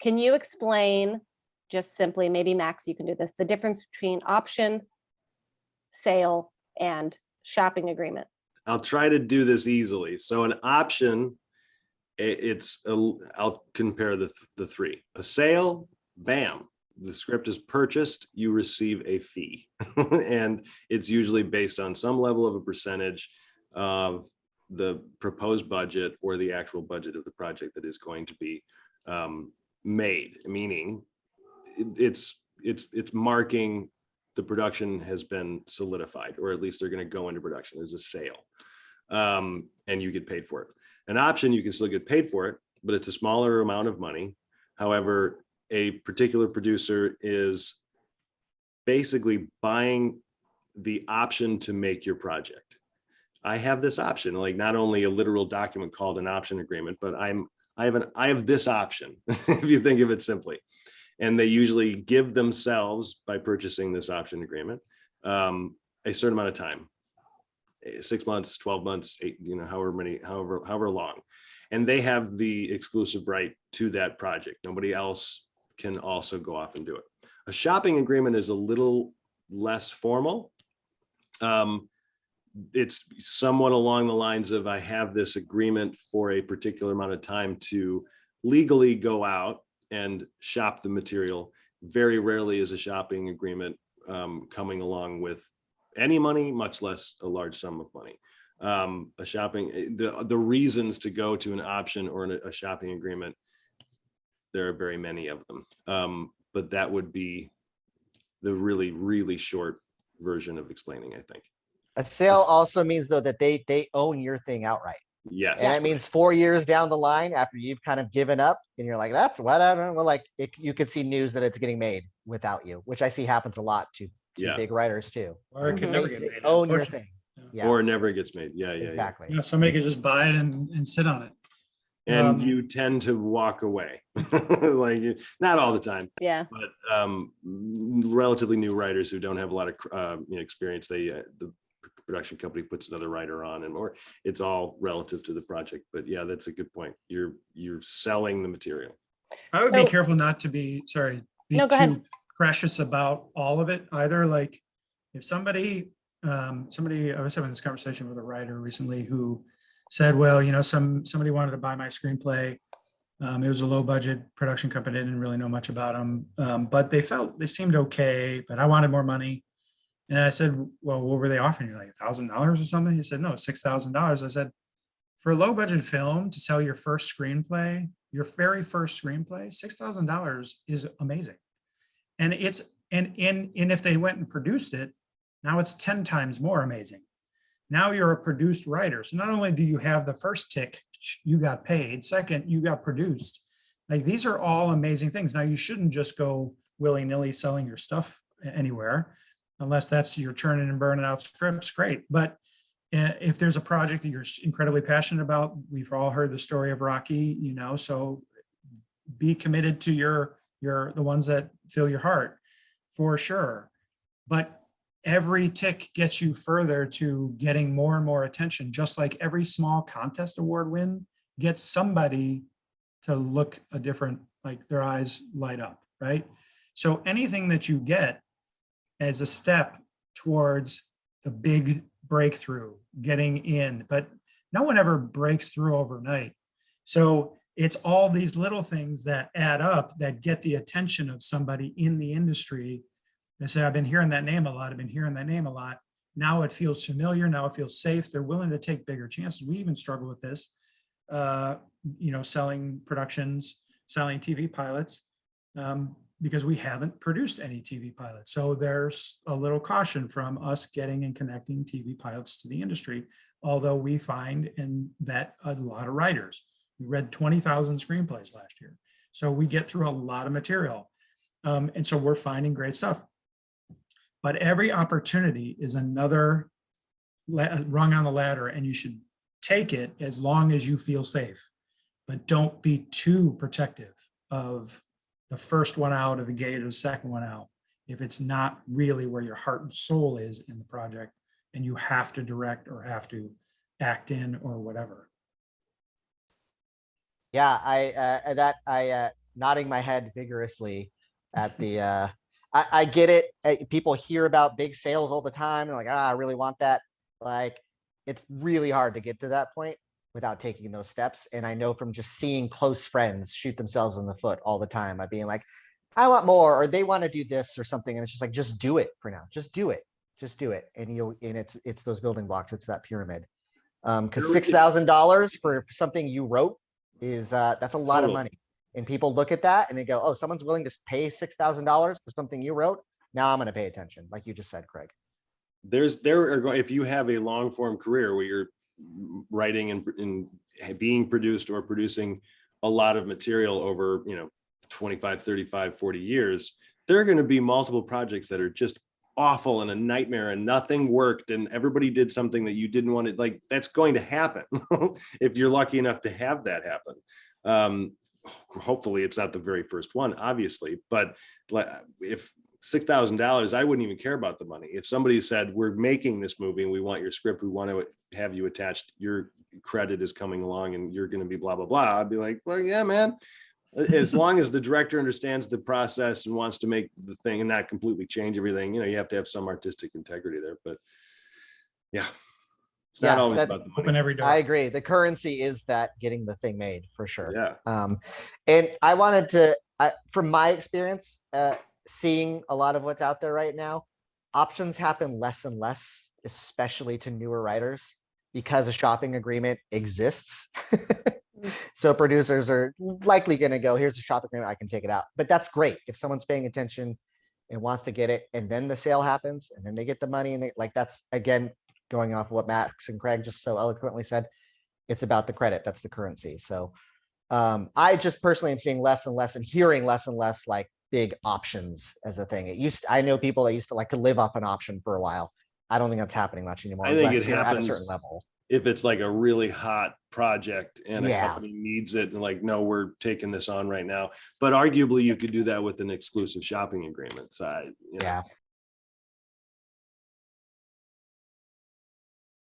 Can you explain just simply, maybe Max, you can do this, the difference between option, sale, and shopping agreement? I'll try to do this easily. So an option, I'll compare the three. A sale, bam, the script is purchased, you receive a fee. And it's usually based on some level of a percentage of the proposed budget or the actual budget of the project that is going to be made, meaning it's marking the production has been solidified, or at least they're going to go into production. There's a sale, and you get paid for it. An option, you can still get paid for it, but it's a smaller amount of money. However, a particular producer is basically buying the option to make your project. I have this option, like not only a literal document called an option agreement, but I have this option, if you think of it simply. And they usually give themselves, by purchasing this option agreement, a certain amount of time, 6 months, 12 months, 8, however long. And they have the exclusive right to that project. Nobody else can also go off and do it. A shopping agreement is a little less formal. It's somewhat along the lines of, I have this agreement for a particular amount of time to legally go out and shop the material. Very rarely is a shopping agreement coming along with any money, much less a large sum of money. The reasons to go to an option or a shopping agreement, there are very many of them. But that would be the really, really short version of explaining, I think. A sale also means though that they own your thing outright. Yes. And that means 4 years down the line, after you've kind of given up and you're like, that's whatever. Well, like you could see news that it's getting made without you, which I see happens a lot to big writers too. Or it could never get They made. own your thing. Yeah. Or it never gets made. Yeah. Exactly. Yeah, somebody could just buy it and sit on it. And you tend to walk away. Like, not all the time. Yeah. But relatively new writers who don't have a lot of experience, the production company puts another writer on, and or it's all relative to the project. But yeah, that's a good point. You're selling the material. I would be careful not to be No, go ahead. too precious about all of it either. Like if somebody I was having this conversation with a writer recently who said, well, somebody wanted to buy my screenplay. It was a low budget production company. I didn't really know much about them, but they seemed okay, but I wanted more money. And I said, well, what were they offering you, like $1,000 or something? He said, no, $6,000. I said, for a low budget film to sell your first screenplay, your very first screenplay, $6,000 is amazing. And if they went and produced it, now it's 10 times more amazing. Now you're a produced writer. So not only do you have the first tick, you got paid, second, you got produced. Like these are all amazing things. Now you shouldn't just go willy-nilly selling your stuff anywhere, unless that's you're churning and burning out scripts, great. But if there's a project that you're incredibly passionate about, we've all heard the story of Rocky, so be committed to the ones that fill your heart for sure. But every tick gets you further to getting more and more attention, just like every small contest award win gets somebody to look a different, like their eyes light up, right? So anything that you get as a step towards the big breakthrough, getting in, but no one ever breaks through overnight. So it's all these little things that add up that get the attention of somebody in the industry. They say, I've been hearing that name a lot. I've been hearing that name a lot. Now it feels familiar. Now it feels safe. They're willing to take bigger chances. We even struggle with this, selling productions, selling TV pilots, because we haven't produced any TV pilots. So there's a little caution from us getting and connecting TV pilots to the industry, although we find and vet a lot of writers. We read 20,000 screenplays last year. So we get through a lot of material. And so we're finding great stuff. But every opportunity is another rung on the ladder, and you should take it as long as you feel safe. But don't be too protective of the first one out of the gate or the second one out if it's not really where your heart and soul is in the project and you have to direct or have to act in or whatever. Yeah, nodding my head vigorously at the, I get it. People hear about big sales all the time. And like, I really want that. Like, it's really hard to get to that point without taking those steps. And I know from just seeing close friends shoot themselves in the foot all the time by being like, I want more, or they want to do this or something. And it's just like, just do it for now. Just do it. Just do it. And it's those building blocks. It's that pyramid. Because $6,000 for something you wrote is that's a lot of money. And people look at that and they go, oh, someone's willing to pay $6,000 for something you wrote. Now I'm going to pay attention. Like you just said, Craig. If you have a long form career where you're writing and being produced or producing a lot of material over, 25, 35, 40 years, there are going to be multiple projects that are just awful and a nightmare and nothing worked and everybody did something that you didn't want to, like, that's going to happen if you're lucky enough to have that happen. Hopefully it's not the very first one, obviously, but if $6,000, I wouldn't even care about the money. If somebody said, we're making this movie and we want your script, we want to have you attached, your credit is coming along and you're going to be blah, blah, blah. I'd be like, well, yeah, man, as long as the director understands the process and wants to make the thing and not completely change everything, you have to have some artistic integrity there, but yeah, it's not always about the money. Open every door. I agree. The currency is that getting the thing made for sure. Yeah. And I wanted to, from my experience, seeing a lot of what's out there right now, options happen less and less, especially to newer writers, because a shopping agreement exists. So producers are likely going to go, here's a shopping agreement, I can take it out. But that's great if someone's paying attention and wants to get it, and then the sale happens, and then they get the money, and that's again going off of what Max and Craig just so eloquently said. It's about the credit. That's the currency. So I just personally am seeing less and less and hearing less and less like big options as a thing. I know people that used to like to live off an option for a while. I don't think that's happening much anymore. I think unless it you're happens at a certain level. If it's like a really hot project and a Yeah. company needs it and like, no, we're taking this on right now. But arguably you could do that with an exclusive shopping agreement side. Yeah.